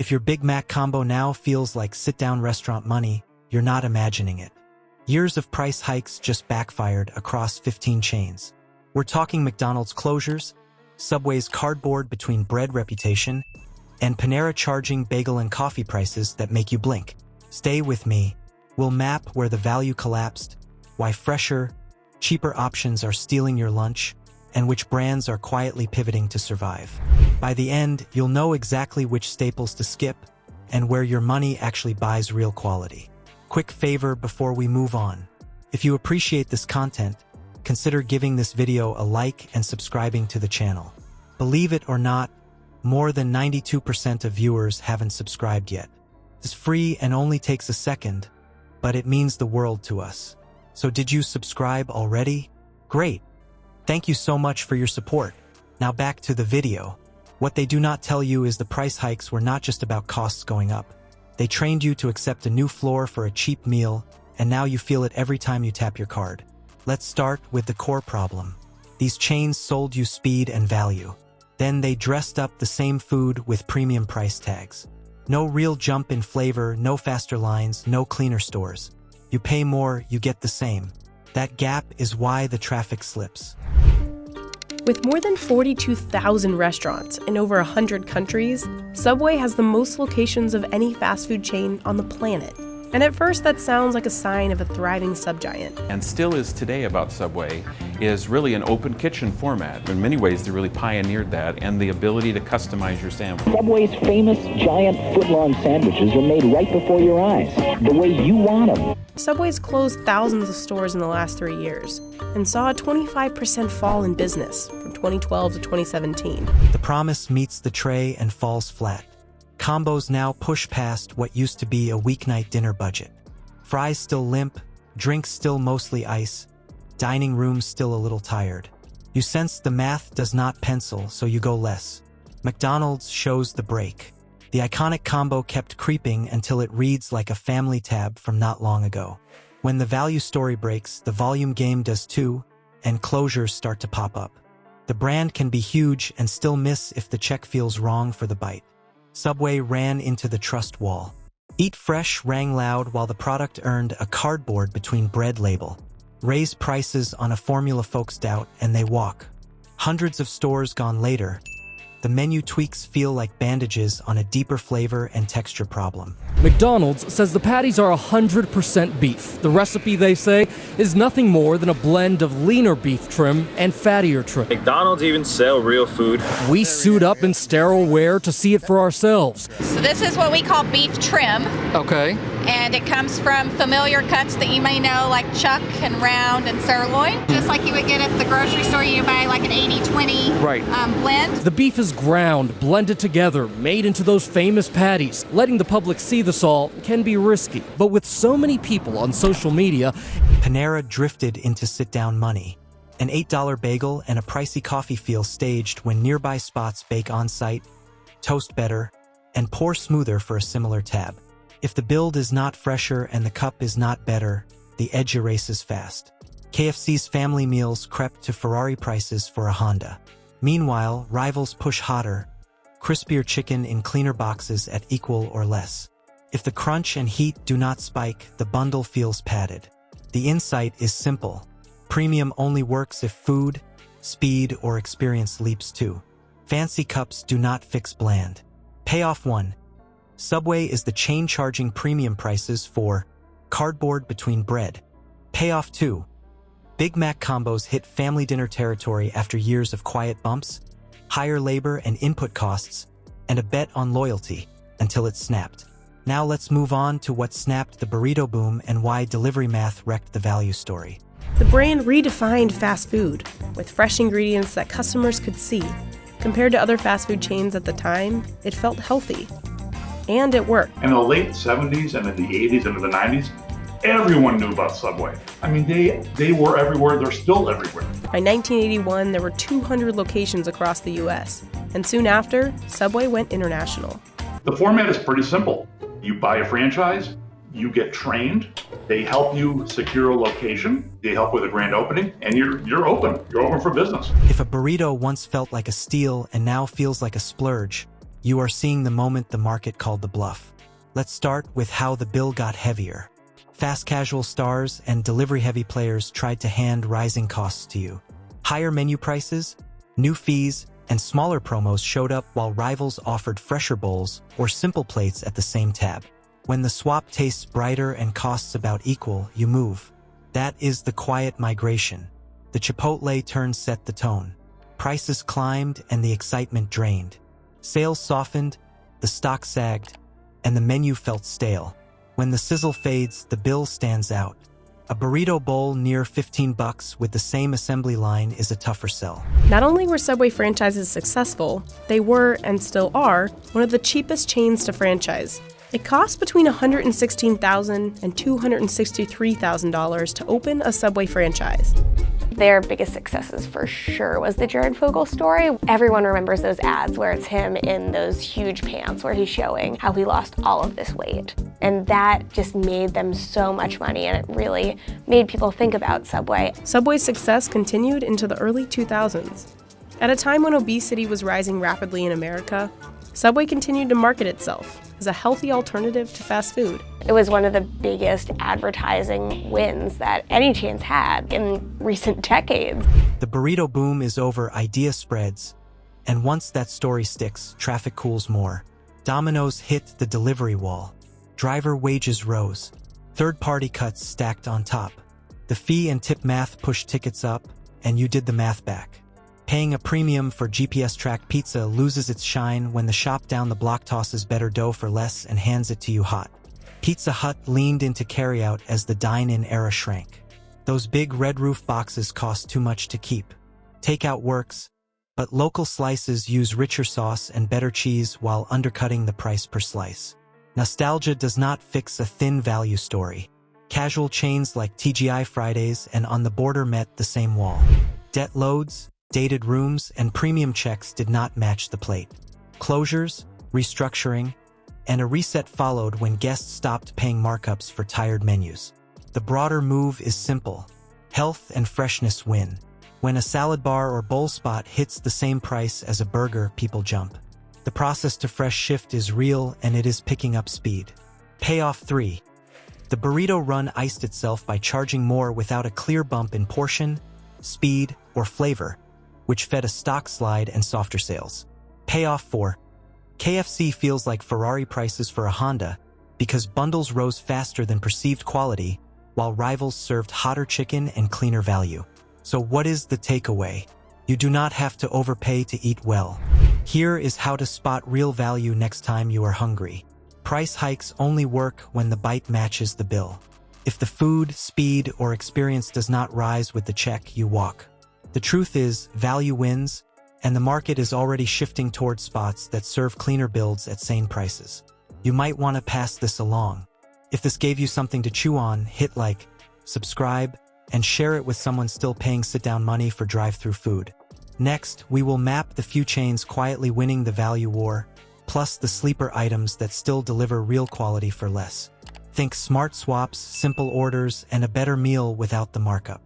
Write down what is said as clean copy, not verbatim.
If your Big Mac combo now feels like sit-down restaurant money, you're not imagining it. Years of price hikes just backfired across 15 chains. We're talking McDonald's closures, Subway's cardboard between bread reputation, and Panera charging bagel and coffee prices that make you blink. Stay with me. We'll map where the value collapsed, why fresher, cheaper options are stealing your lunch, and which brands are quietly pivoting to survive. By the end, you'll know exactly which staples to skip and where your money actually buys real quality. Quick favor before we move on. If you appreciate this content, consider giving this video a like and subscribing to the channel. Believe it or not, more than 92% of viewers haven't subscribed yet. It's free and only takes a second, but it means the world to us. So did you subscribe already? Great! Thank you so much for your support. Now back to the video. What they do not tell you is the price hikes were not just about costs going up. They trained you to accept a new floor for a cheap meal, and now you feel it every time you tap your card. Let's start with the core problem. These chains sold you speed and value. Then they dressed up the same food with premium price tags. No real jump in flavor, no faster lines, no cleaner stores. You pay more, you get the same. That gap is why the traffic slips. With more than 42,000 restaurants in over 100 countries, Subway has the most locations of any fast food chain on the planet. And at first that sounds like a sign of a thriving subgiant. And still is today about Subway is really an open kitchen format. In many ways, they really pioneered that and the ability to customize your sandwich. Subway's famous giant foot-long sandwiches are made right before your eyes, the way you want them. Subway's closed thousands of stores in the last 3 years and saw a 25% fall in business from 2012 to 2017. The promise meets the tray and falls flat. Combos now push past what used to be a weeknight dinner budget. Fries still limp, drinks still mostly ice, dining rooms still a little tired. You sense the math does not pencil, so you go less. McDonald's shows the break. The iconic combo kept creeping until it reads like a family tab from not long ago. When the value story breaks, the volume game does too, and closures start to pop up. The brand can be huge and still miss if the check feels wrong for the bite. Subway ran into the trust wall. Eat Fresh rang loud while the product earned a cardboard between bread label. Raise prices on a formula folks doubt and they walk. Hundreds of stores gone later, the menu tweaks feel like bandages on a deeper flavor and texture problem. McDonald's says the patties are 100% beef. The recipe, they say, is nothing more than a blend of leaner beef trim and fattier trim. McDonald's even sell real food. We suit up in sterile wear to see it for ourselves. So this is what we call beef trim. Okay. And it comes from familiar cuts that you may know, like chuck and round and sirloin. Just like you would get at the grocery store, you buy like an 80-20 blend. The beef is ground, blended together, made into those famous patties. Letting the public see this all can be risky. But with so many people on social media, Panera drifted into sit-down money. An $8 bagel and a pricey coffee feel staged when nearby spots bake on-site, toast better, and pour smoother for a similar tab. If the build is not fresher and the cup is not better, the edge erases fast. KFC's family meals crept to Ferrari prices for a Honda. Meanwhile, rivals push hotter, crispier chicken in cleaner boxes at equal or less. If the crunch and heat do not spike, the bundle feels padded. The insight is simple. Premium only works if food, speed, or experience leaps too. Fancy cups do not fix bland. Payoff 1. Subway is the chain charging premium prices for cardboard between bread. Payoff 2. Big Mac combos hit family dinner territory after years of quiet bumps, higher labor and input costs, and a bet on loyalty until it snapped. Now let's move on to what snapped the burrito boom and why delivery math wrecked the value story. The brand redefined fast food with fresh ingredients that customers could see. Compared to other fast food chains at the time, it felt healthy. And it worked. In the late 70s and in the 80s and in the 90s, everyone knew about Subway. I mean, they were everywhere. They're still everywhere. By 1981, there were 200 locations across the U.S. And soon after, Subway went international. The format is pretty simple. You buy a franchise, you get trained, they help you secure a location, they help with a grand opening, and you're open. You're open for business. If a burrito once felt like a steal and now feels like a splurge, You are seeing the moment the market called the bluff. Let's start with how the bill got heavier. Fast casual stars and delivery-heavy players tried to hand rising costs to you. Higher menu prices, new fees, and smaller promos showed up while rivals offered fresher bowls or simple plates at the same tab. When the swap tastes brighter and costs about equal, you move. That is the quiet migration. The Chipotle turn set the tone. Prices climbed and the excitement drained. Sales softened, the stock sagged, and the menu felt stale. When the sizzle fades, the bill stands out. A burrito bowl near $15 with the same assembly line is a tougher sell. Not only were Subway franchises successful, they were, and still are, one of the cheapest chains to franchise. It costs between $116,000 and $263,000 to open a Subway franchise. Their biggest successes for sure was the Jared Fogle story. Everyone remembers those ads where it's him in those huge pants where he's showing how he lost all of this weight. And that just made them so much money, and it really made people think about Subway. Subway's success continued into the early 2000s. At a time when obesity was rising rapidly in America, Subway continued to market itself as a healthy alternative to fast food. It was one of the biggest advertising wins that any chains had in recent decades. The burrito boom is over, idea spreads, and once that story sticks, traffic cools more. Domino's hit the delivery wall. Driver wages rose. Third-party cuts stacked on top. The fee and tip math pushed tickets up, and you did the math back. Paying a premium for GPS-tracked pizza loses its shine when the shop down the block tosses better dough for less and hands it to you hot. Pizza Hut leaned into carryout as the dine-in era shrank. Those big red roof boxes cost too much to keep. Takeout works, but local slices use richer sauce and better cheese while undercutting the price per slice. Nostalgia does not fix a thin value story. Casual chains like TGI Fridays and On the Border met the same wall. Debt loads, dated rooms, and premium checks did not match the plate. Closures, restructuring, and a reset followed when guests stopped paying markups for tired menus. The broader move is simple. Health and freshness win. When a salad bar or bowl spot hits the same price as a burger, people jump. The process to fresh shift is real, and it is picking up speed. Payoff 3. The burrito run iced itself by charging more without a clear bump in portion, speed, or flavor, which fed a stock slide and softer sales. Payoff 4. KFC feels like Ferrari prices for a Honda because bundles rose faster than perceived quality, while rivals served hotter chicken and cleaner value. So what is the takeaway? You do not have to overpay to eat well. Here is how to spot real value next time you are hungry. Price hikes only work when the bite matches the bill. If the food, speed, or experience does not rise with the check, you walk. The truth is, value wins, and the market is already shifting towards spots that serve cleaner builds at sane prices. You might want to pass this along. If this gave you something to chew on, hit like, subscribe, and share it with someone still paying sit-down money for drive-through food. Next, we will map the few chains quietly winning the value war, plus the sleeper items that still deliver real quality for less. Think smart swaps, simple orders, and a better meal without the markup.